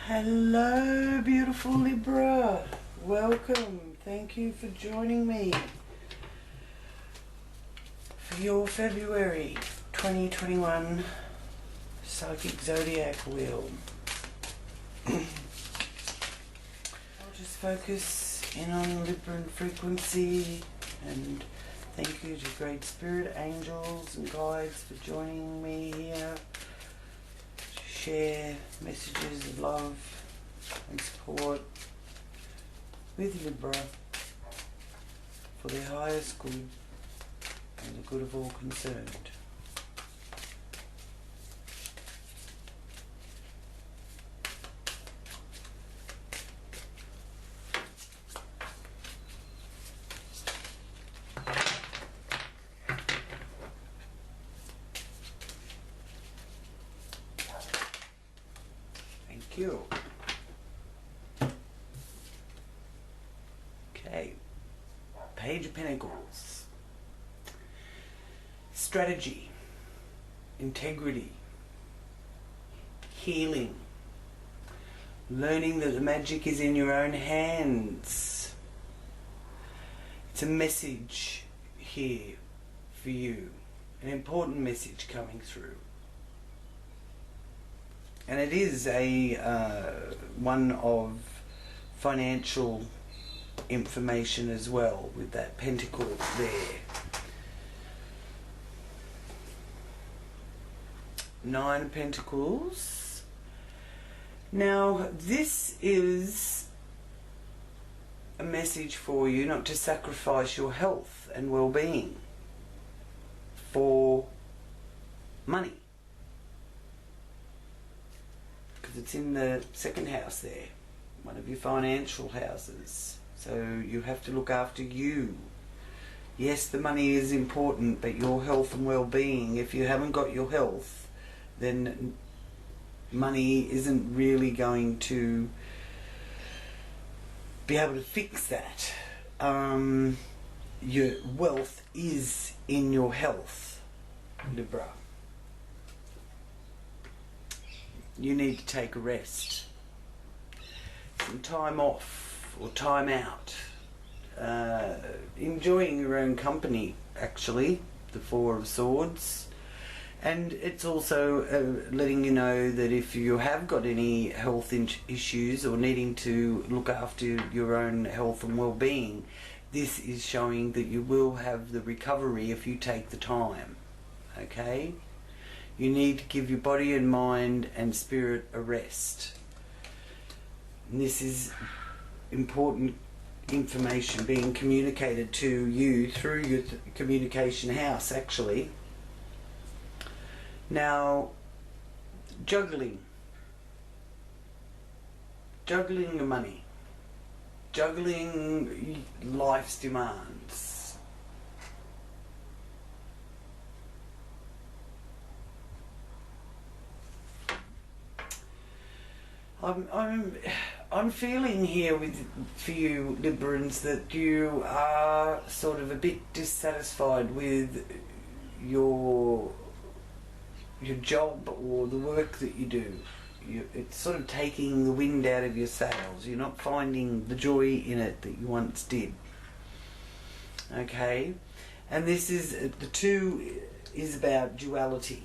Hello, beautiful Libra. Welcome. Thank you for joining me for your February 2021 Psychic Zodiac wheel. I'll just focus in on Libra frequency, and thank you to great spirit angels and guides for joining me here to share messages of love and support with Libra for their highest good and the good of all concerned. Thank you. Okay, Page of Pentacles. Strategy, integrity, healing, learning that the magic is in your own hands. It's a message here for you, an important message coming through. And it is a one of financial information as well, with that pentacle there. 9 of Pentacles. Now this is a message for you not to sacrifice your health and well-being for money, because it's in the second house there, one of your financial houses. So you have to look after you. Yes, the money is important, but your health and well-being, if you haven't got your health, then money isn't really going to be able to fix that. Your wealth is in your health, Libra. You need to take a rest, some time off or time out, enjoying your own company, actually, the 4 of Swords. And it's also letting you know that if you have got any health issues or needing to look after your own health and well-being, this is showing that you will have the recovery if you take the time. Okay? You need to give your body and mind and spirit a rest. And this is important information being communicated to you through your communication house, actually. Now, juggling the money, juggling life's demands. I'm feeling here for you Librans that you are sort of a bit dissatisfied with your job or the work that you do. It's sort of taking the wind out of your sails. You're not finding the joy in it that you once did. Okay? And this is, the 2 is about duality.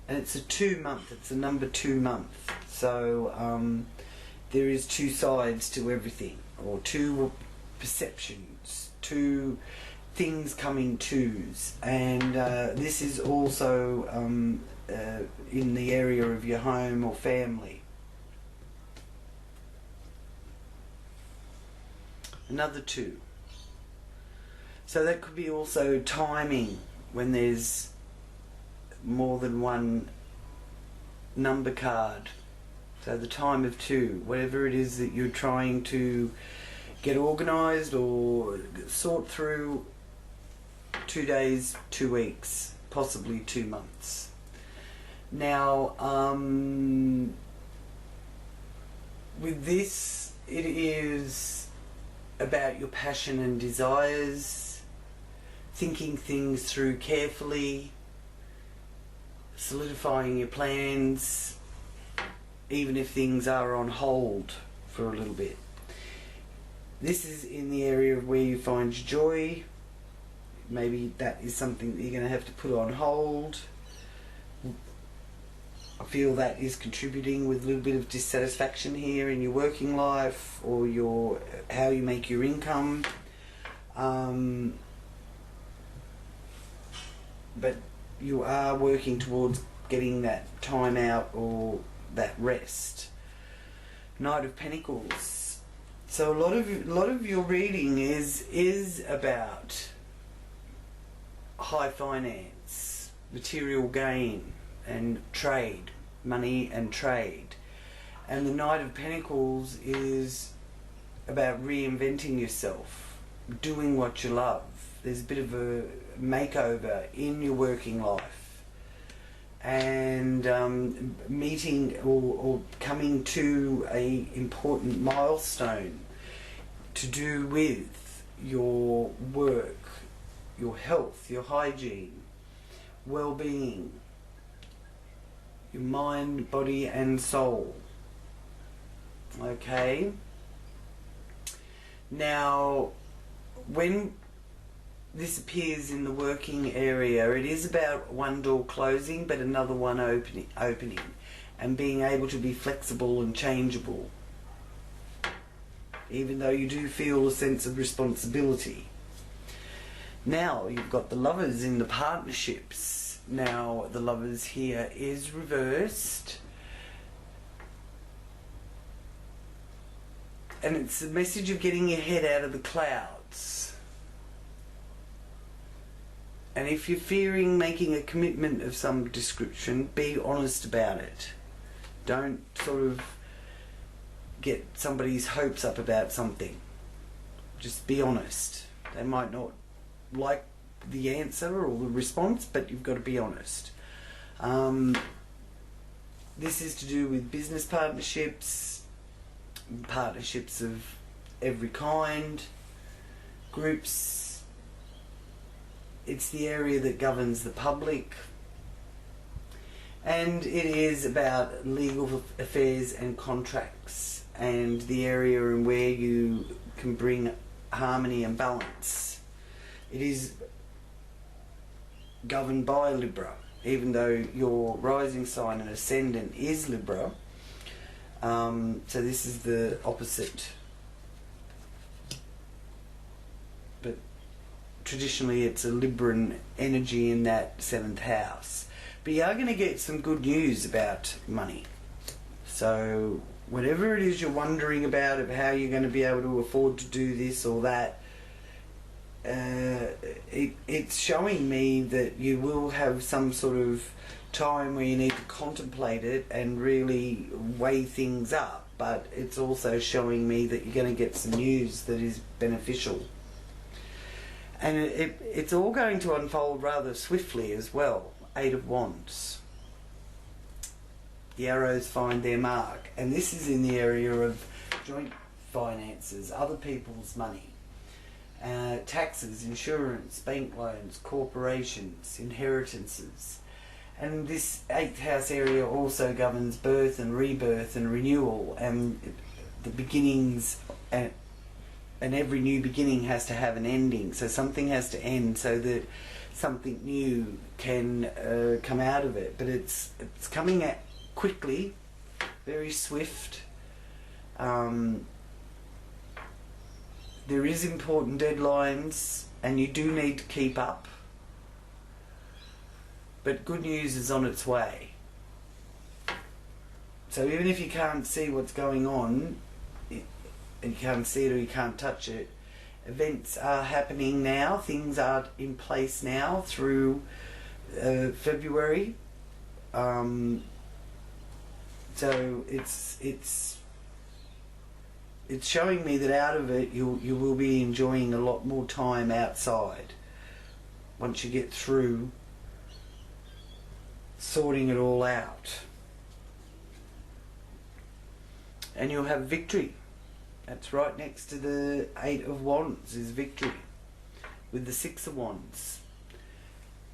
And it's a 2 month, it's a number 2 month. So there is 2 sides to everything, or 2 perceptions, 2 things coming twos. And this is also in the area of your home or family. Another 2. So that could be also timing, when there's more than one number card. So the time of 2, whatever it is that you're trying to get organised or sort through, 2 days, 2 weeks, possibly 2 months. Now, with this, it is about your passion and desires, thinking things through carefully, solidifying your plans, even if things are on hold for a little bit. This is in the area of where you find joy. Maybe that is something that you're going to have to put on hold. I feel that is contributing with a little bit of dissatisfaction here in your working life, or your how you make your income. But you are working towards getting that time out or that rest. Knight of Pentacles. So a lot of your reading is about high finance, material gain, and trade, money and trade. And the Knight of Pentacles is about reinventing yourself, doing what you love. There's a bit of a makeover in your working life, and meeting or coming to a important milestone to do with your work, your health, your hygiene, well-being, your mind, body and soul. Okay? Now, when this appears in the working area, it is about one door closing but another one opening, and being able to be flexible and changeable, even though you do feel a sense of responsibility. Now you've got the Lovers in the partnerships. Now the Lovers here is reversed, and it's a message of getting your head out of the clouds. And if you're fearing making a commitment of some description, be honest about it. Don't sort of get somebody's hopes up about something. Just be honest. They might not like the answer or the response, but you've got to be honest. This is to do with business partnerships, partnerships of every kind, groups. It's the area that governs the public, and it is about legal affairs and contracts, and the area in where you can bring harmony and balance. It is governed by Libra, even though your rising sign and ascendant is Libra. So this is the opposite. But traditionally it's a Libran energy in that 7th house. But you are going to get some good news about money. So whatever it is you're wondering about, of how you're going to be able to afford to do this or that, it's showing me that you will have some sort of time where you need to contemplate it and really weigh things up. But it's also showing me that you're going to get some news that is beneficial. And it's all going to unfold rather swiftly as well. 8 of Wands. The arrows find their mark. And this is in the area of joint finances, other people's money, taxes, insurance, bank loans, corporations, inheritances. And this 8th house area also governs birth and rebirth and renewal, and the beginnings, and every new beginning has to have an ending. So something has to end so that something new can come out of it. But it's coming at quickly, very swift. There is important deadlines, and you do need to keep up. But good news is on its way. So even if you can't see what's going on, and you can't see it or you can't touch it, events are happening now. Things are in place now through February. So it's showing me that out of it you will be enjoying a lot more time outside once you get through sorting it all out. And you'll have victory. That's right next to the 8 of Wands is victory, with the 6 of Wands.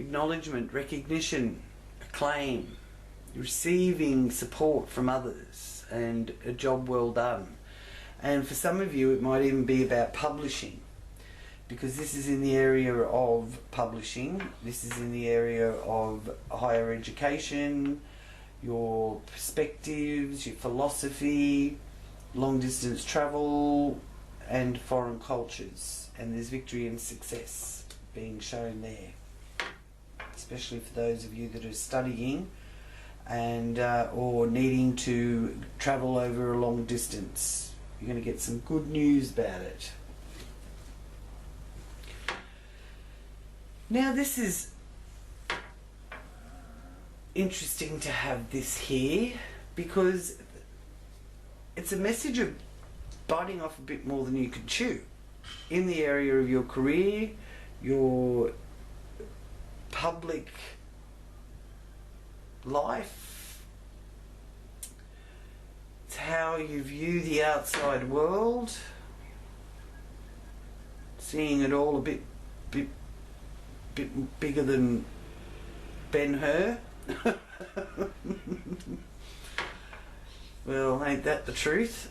Acknowledgement, recognition, acclaim, receiving support from others and a job well done. And for some of you it might even be about publishing, because this is in the area of publishing, this is in the area of higher education, your perspectives, your philosophy, long distance travel and foreign cultures. And there's victory and success being shown there, especially for those of you that are studying and or needing to travel over a long distance. You're going to get some good news about it. Now this is interesting to have this here, because it's a message of biting off a bit more than you can chew in the area of your career, your public life. It's how you view the outside world, seeing it all a bit bigger than Ben-Hur. Well, ain't that the truth?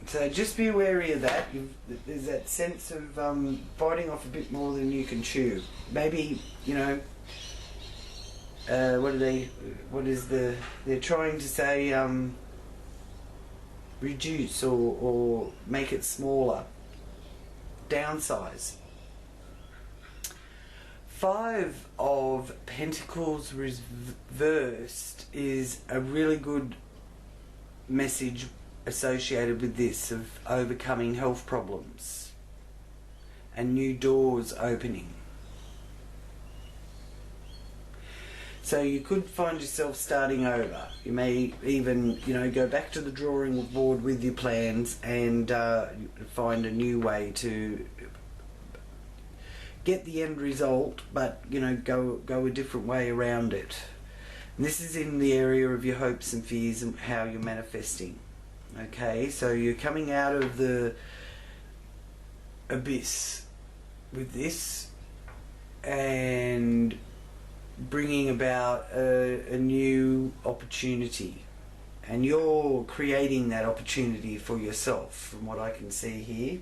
So just be wary of that. There's that sense of biting off a bit more than you can chew. Maybe, you know, they're trying to say reduce or make it smaller, downsize. 5 of Pentacles reversed is a really good message associated with this, of overcoming health problems and new doors opening. So you could find yourself starting over. You may even, you know, go back to the drawing board with your plans and find a new way to get the end result, but, you know, go a different way around it. And this is in the area of your hopes and fears and how you're manifesting. Okay, so you're coming out of the abyss with this and bringing about a new opportunity, and you're creating that opportunity for yourself, from what I can see here.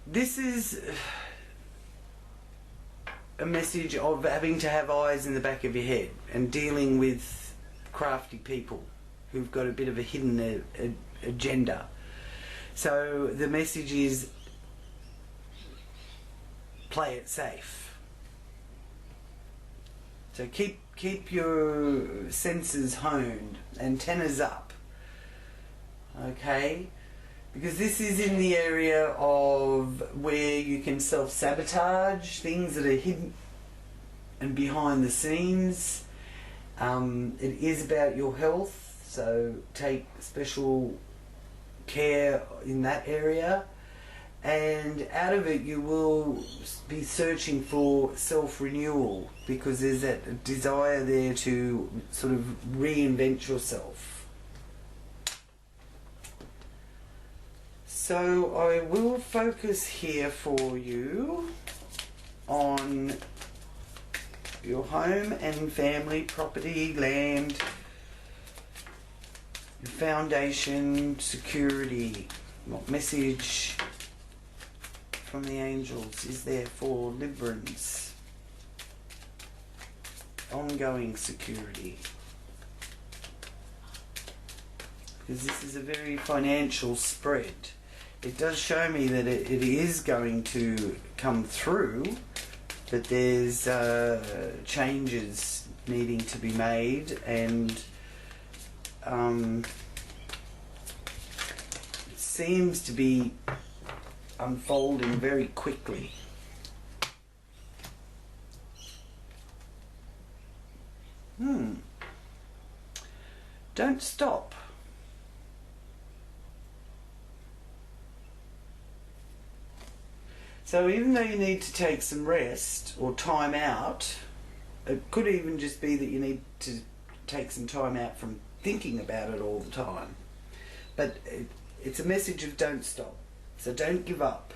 This is a message of having to have eyes in the back of your head and dealing with crafty people who've got a bit of a hidden agenda. So the message is, play it safe. So keep your senses honed, antennas up. Okay? Because this is in the area of where you can self-sabotage things that are hidden and behind the scenes. It is about your health, so take special care in that area, and out of it you will be searching for self-renewal, because there's that desire there to sort of reinvent yourself. So I will focus here for you on your home and family, property, land, your foundation, security. What message from the angels is there for Librans? Ongoing security. Because this is a very financial spread. It does show me that it is going to come through, but there's changes needing to be made, and it seems to be unfolding very quickly. Don't stop. So even though you need to take some rest or time out, it could even just be that you need to take some time out from thinking about it all the time. But It's a message of don't stop. So don't give up.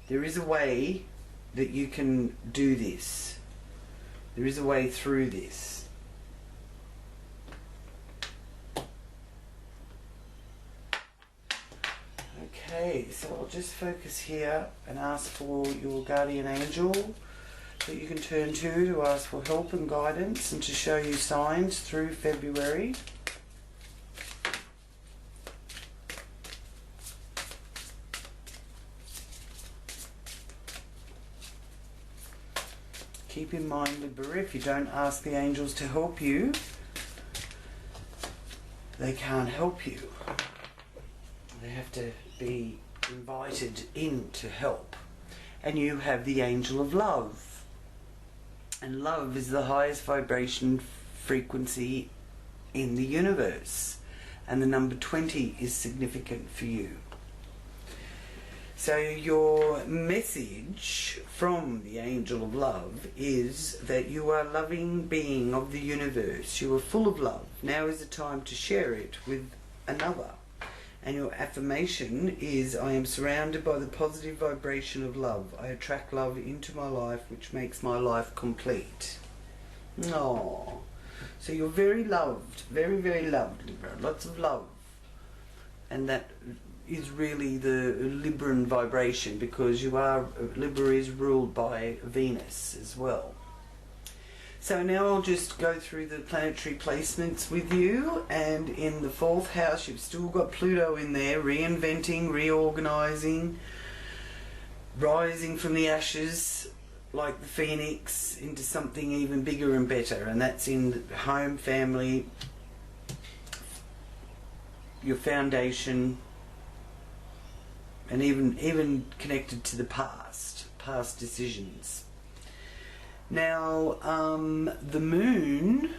There is a way that you can do this. There is a way through this. Okay, so I'll just focus here and ask for your guardian angel that you can turn to ask for help and guidance and to show you signs through February. Keep in mind, Libra, if you don't ask the angels to help you, they can't help you. They have to be invited in to help. And you have the angel of love. And love is the highest vibration frequency in the universe. And the number 20 is significant for you. So your message from the angel of love is that you are a loving being of the universe. You are full of love. Now is the time to share it with another. And your affirmation is, I am surrounded by the positive vibration of love. I attract love into my life, which makes my life complete. Oh, so you're very loved, very, very loved, Libra. Lots of love. And that is really the Libran vibration, because Libra is ruled by Venus as well. So now I'll just go through the planetary placements with you, and in the 4th house you've still got Pluto in there, reinventing, reorganizing, rising from the ashes like the phoenix into something even bigger and better, and that's in home, family, your foundation, and even connected to the past decisions. Now, the moon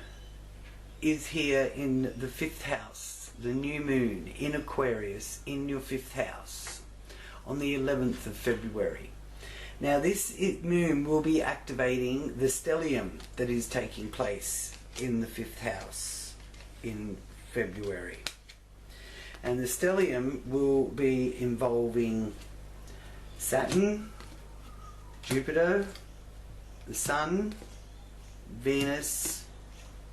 is here in the 5th house, the new moon in Aquarius in your 5th house on the 11th of February. Now this moon will be activating the stellium that is taking place in the 5th house in February. And the stellium will be involving Saturn, Jupiter, the Sun, Venus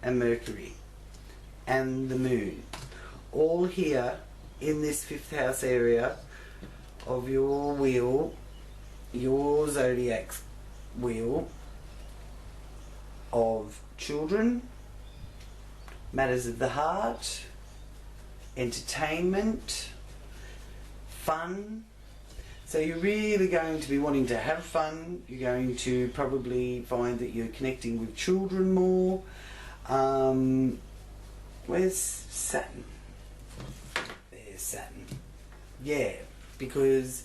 and Mercury and the Moon, all here in this 5th house area of your wheel, your zodiac wheel of children, matters of the heart, entertainment, fun. So you're really going to be wanting to have fun. You're going to probably find that you're connecting with children more. Where's Saturn? There's Saturn. Yeah, because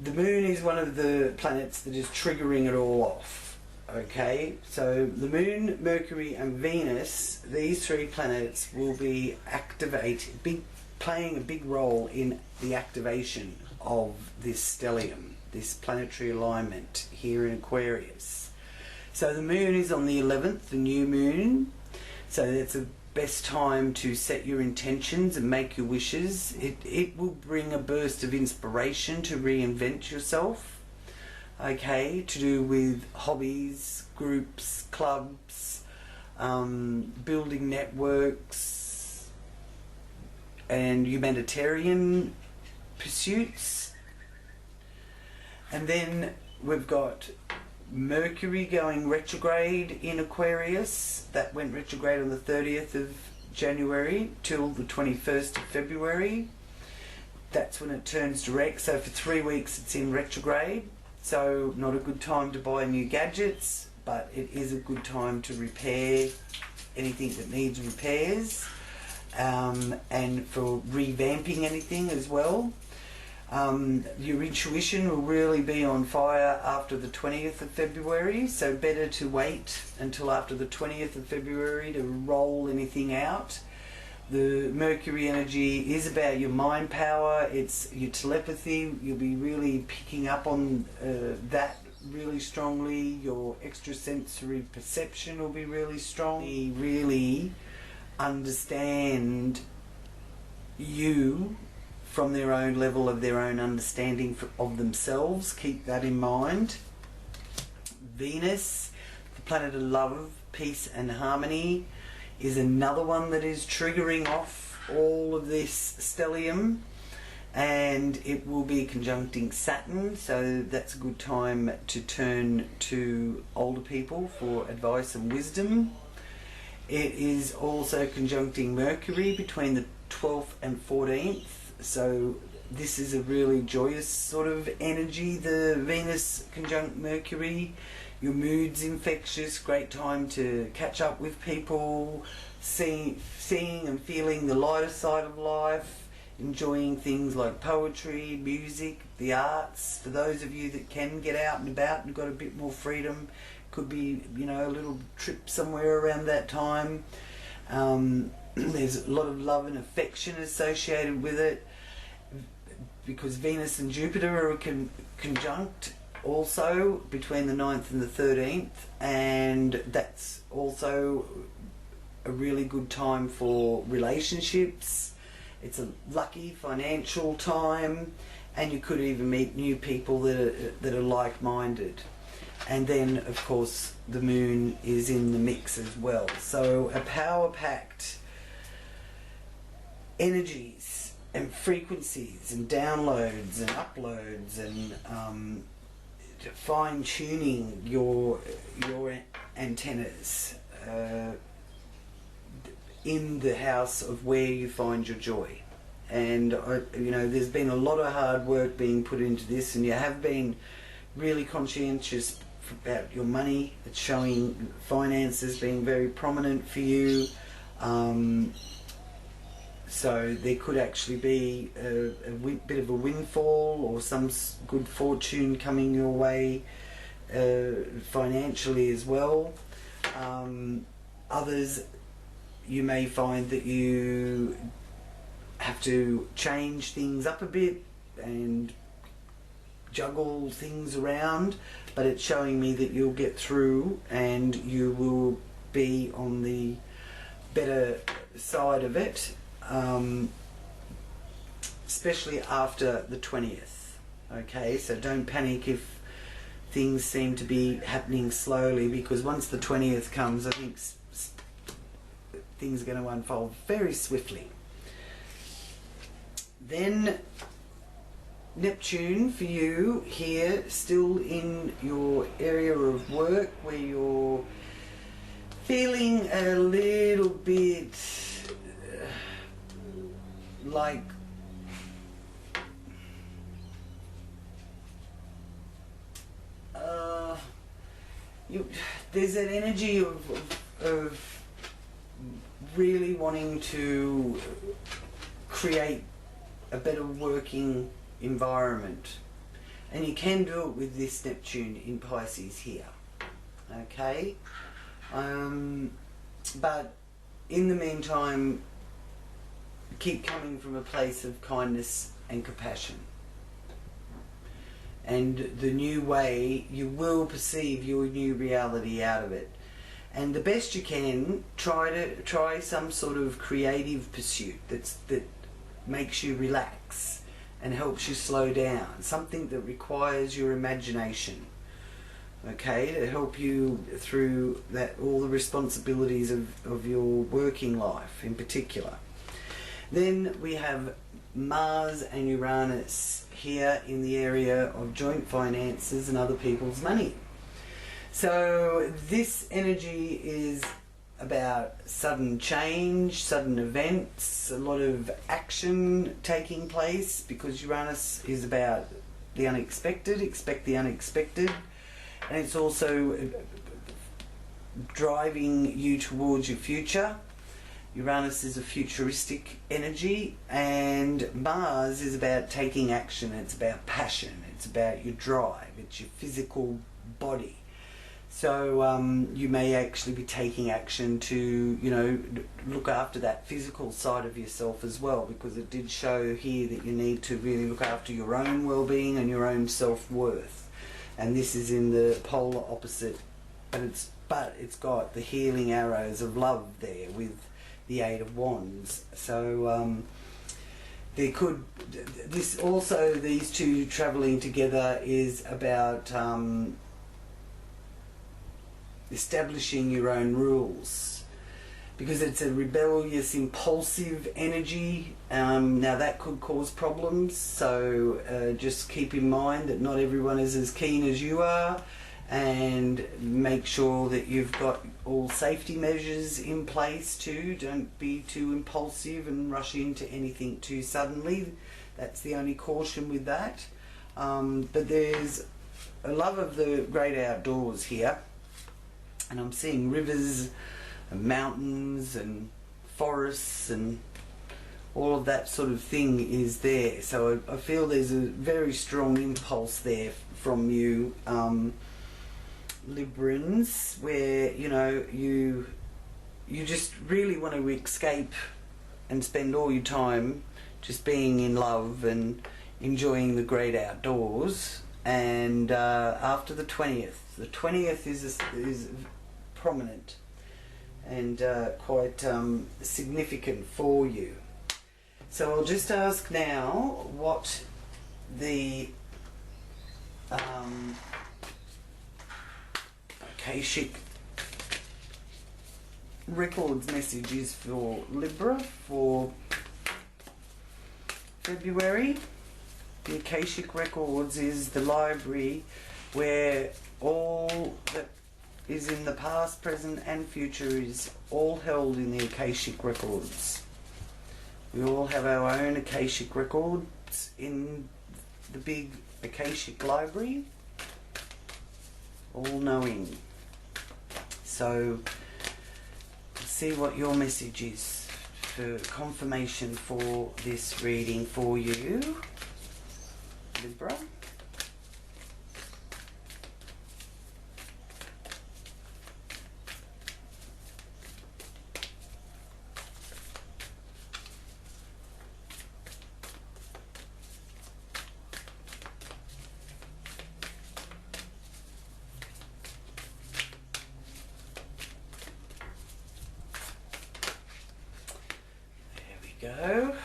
the moon is one of the planets that is triggering it all off. Okay, so the moon, Mercury and Venus, these 3 planets will be playing a big role in the activation of this stellium, this planetary alignment here in Aquarius. So the moon is on the 11th, the new moon, so that's the best time to set your intentions and make your wishes. It will bring a burst of inspiration to reinvent yourself, okay, to do with hobbies, groups, clubs, building networks and humanitarian pursuits. And then we've got Mercury going retrograde in Aquarius. That went retrograde on the 30th of January till the 21st of February. That's when it turns direct, so for 3 weeks it's in retrograde. So not a good time to buy new gadgets, but it is a good time to repair anything that needs repairs, and for revamping anything as well. Your intuition will really be on fire after the 20th of February, so better to wait until after the 20th of February to roll anything out. The Mercury energy is about your mind power, it's your telepathy. You'll be really picking up on that really strongly. Your extrasensory perception will be really strong. You really understand you from their own level of their own understanding of themselves. Keep that in mind. Venus, the planet of love, peace and harmony, is another one that is triggering off all of this stellium, and it will be conjuncting Saturn, so that's a good time to turn to older people for advice and wisdom. It is also conjuncting Mercury between the 12th and 14th, so this is a really joyous sort of energy, the Venus conjunct Mercury. Your mood's infectious, great time to catch up with people, seeing and feeling the lighter side of life, enjoying things like poetry, music, the arts. For those of you that can get out and about and got a bit more freedom, could be, you know, a little trip somewhere around that time. There's a lot of love and affection associated with it, because Venus and Jupiter are conjunct also between the 9th and the 13th, and that's also a really good time for relationships. It's a lucky financial time, and you could even meet new people that are like-minded. And then of course the moon is in the mix as well, so a power-packed energies and frequencies and downloads and uploads and fine-tuning your antennas in the house of where you find your joy. And you know, there's been a lot of hard work being put into this, and you have been really conscientious about your money. It's showing finances being very prominent for you. So there could actually be a bit of a windfall or some good fortune coming your way financially as well. Others, you may find that you have to change things up a bit and juggle things around, but it's showing me that you'll get through and you will be on the better side of it. Especially after the 20th. Okay, so don't panic if things seem to be happening slowly, because once the 20th comes, I think things are going to unfold very swiftly. Then Neptune for you here, still in your area of work where you're feeling a little bit like there's an energy of really wanting to create a better working environment, and you can do it with this Neptune in Pisces here. Okay, but in the meantime, keep coming from a place of kindness and compassion, and the new way you will perceive your new reality out of it. And the best you can, try some sort of creative pursuit that makes you relax and helps you slow down, something that requires your imagination, okay, to help you through that, all the responsibilities of your working life in particular. Then we have Mars and Uranus here in the area of joint finances and other people's money. So this energy is about sudden change, sudden events, a lot of action taking place, because Uranus is about the unexpected, expect the unexpected, and it's also driving you towards your future. Uranus is a futuristic energy, and Mars is about taking action, it's about passion, it's about your drive, it's your physical body. So you may actually be taking action to, you know, look after that physical side of yourself as well, because it did show here that you need to really look after your own well-being and your own self-worth. And this is in the polar opposite, but it's got the healing arrows of love there with the Eight of Wands. So there could, this also, these two travelling together is about establishing your own rules, because it's a rebellious, impulsive energy. Now that could cause problems, so just keep in mind that not everyone is as keen as you are, and make sure that you've got all safety measures in place too. Don't be too impulsive and rush into anything too suddenly. That's the only caution with that. But there's a love of the great outdoors here, and I'm seeing rivers and mountains and forests and all of that sort of thing is there. So I feel there's a very strong impulse there from you, Librans, where you just really want to escape and spend all your time just being in love and enjoying the great outdoors. And after the 20th is prominent and quite significant for you. So I'll just ask now what the Akashic Records message is for Libra for February. The Akashic Records is the library where all that is in the past, present and future is all held in the Akashic Records. We all have our own Akashic Records in the big Akashic library, all knowing. So see what your message is for confirmation for this reading for you, Libra. Go.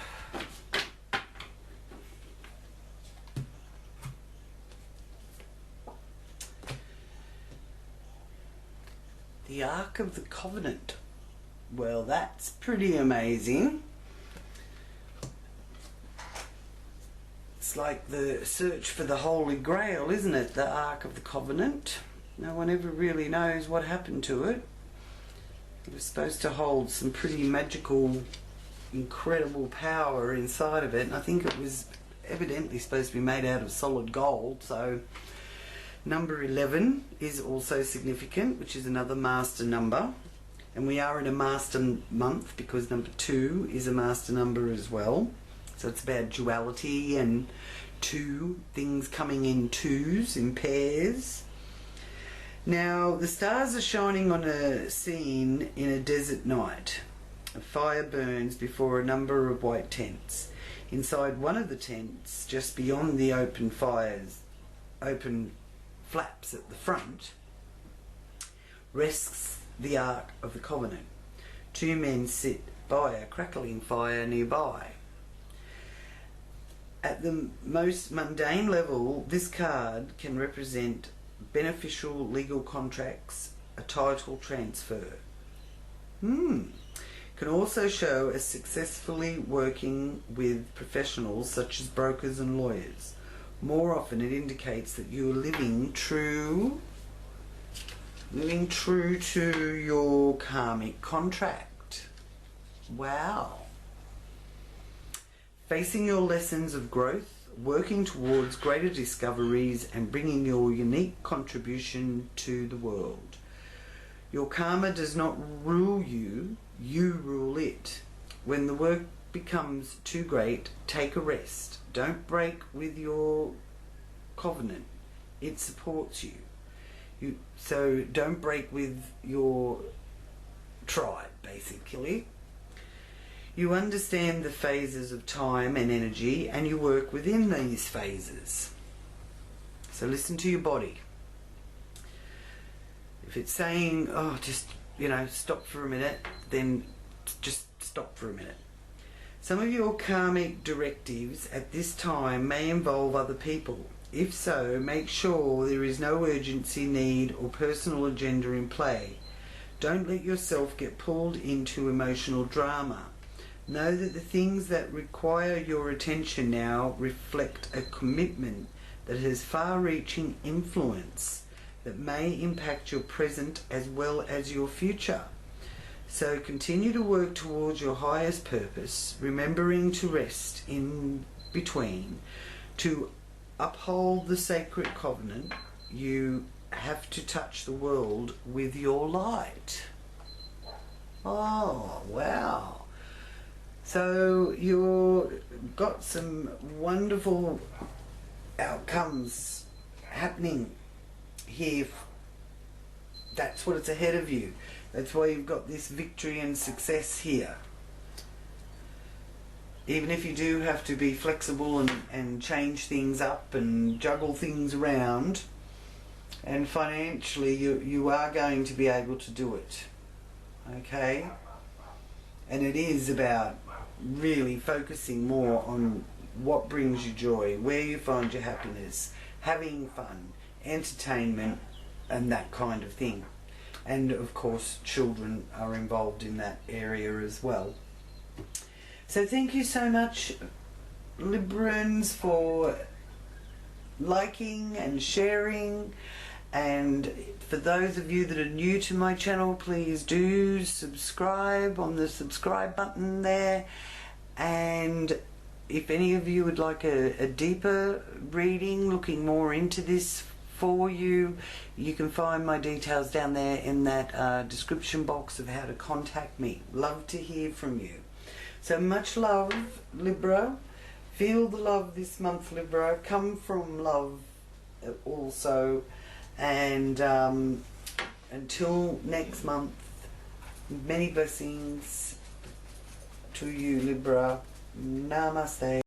The Ark of the Covenant. Well, that's pretty amazing. It's like the search for the Holy Grail, isn't it? The Ark of the Covenant. No one ever really knows what happened to it. It was supposed to hold some pretty magical, incredible power inside of it, and I think it was evidently supposed to be made out of solid gold. So number 11 is also significant, which is another master number, and we are in a master month because number 2 is a master number as well. So it's about duality and two things coming in twos, in pairs. Now the stars are shining on a scene in a desert night. A fire burns before a number of white tents. Inside one of the tents, just beyond the open flaps at the front, rests the Ark of the Covenant. 2 men sit by a crackling fire nearby. At the most mundane level, this card can represent beneficial legal contracts, a title transfer. Can also show as successfully working with professionals such as brokers and lawyers. More often it indicates that you are living true to your karmic contract. Wow. Facing your lessons of growth, working towards greater discoveries and bringing your unique contribution to the world. Your karma does not rule you, you rule it. When the work becomes too great, take a rest. Don't break with your covenant. It supports you. So don't break with your tribe, basically. You understand the phases of time and energy, and you work within these phases. So listen to your body. If it's saying, oh, just, stop for a minute, then just stop for a minute. Some of your karmic directives at this time may involve other people. If so, make sure there is no urgency, need, or personal agenda in play. Don't let yourself get pulled into emotional drama. Know that the things that require your attention now reflect a commitment that has far-reaching influence that may impact your present as well as your future. So continue to work towards your highest purpose, remembering to rest in between. To uphold the sacred covenant, you have to touch the world with your light. Oh, wow. So you've got some wonderful outcomes happening here. That's what it's ahead of you. That's why you've got this victory and success here. Even if you do have to be flexible and change things up and juggle things around, and financially you are going to be able to do it. Okay? And it is about really focusing more on what brings you joy, where you find your happiness, having fun, entertainment, and that kind of thing. And of course children are involved in that area as well. So thank you so much, Librans, for liking and sharing. And for those of you that are new to my channel, please do subscribe on the subscribe button there. And if any of you would like a deeper reading, looking more into this for you, you can find my details down there in that description box of how to contact me. Love to hear from you. So much love, Libra. Feel the love this month, Libra. Come from love also. And until next month, many blessings to you, Libra. Namaste.